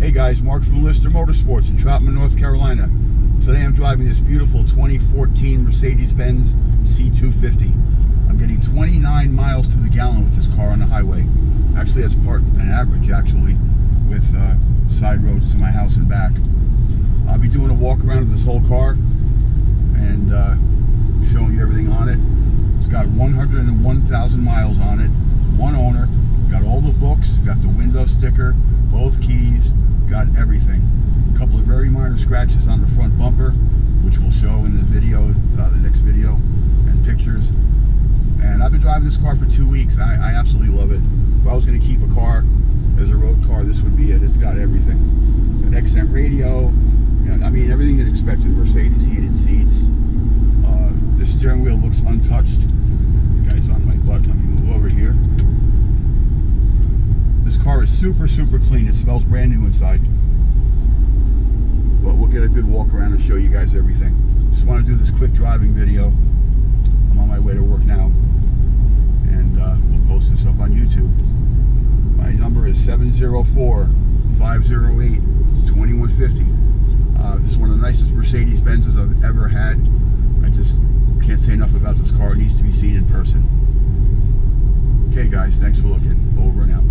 Hey guys, Mark from Lister Motorsports in Troutman, North Carolina. Today I'm driving this beautiful 2014 Mercedes-Benz C250. I'm getting 29 miles to the gallon with this car on the highway. Actually, that's an average, actually, with side roads to my house and back. I'll be doing a walk around of this whole car and showing you everything on it. It's got 101,000 miles on it, one owner, got all the books, got the window sticker, both keys, got everything. A couple of very minor scratches on the front bumper, which we'll show in the video, the next video, and pictures. And I've been driving this car for 2 weeks. I absolutely love it. If I was going to keep a car as a road car, this would be it. It's got everything. An XM radio, I mean, everything you'd expect in a Mercedes, heated seats. The steering wheel looks untouched. The guy's on my butt. Let me move over here. This car is super, super clean. It smells brand new inside. But we'll get a good walk around and show you guys everything. Just want to do this quick driving video. I'm on my way to work now. And we'll post this up on YouTube. My number is 704-508-2150. This is one of the nicest Mercedes-Benzes I've ever had. I just can't say enough about this car. It needs to be seen in person. Okay guys, thanks for looking. Over and out.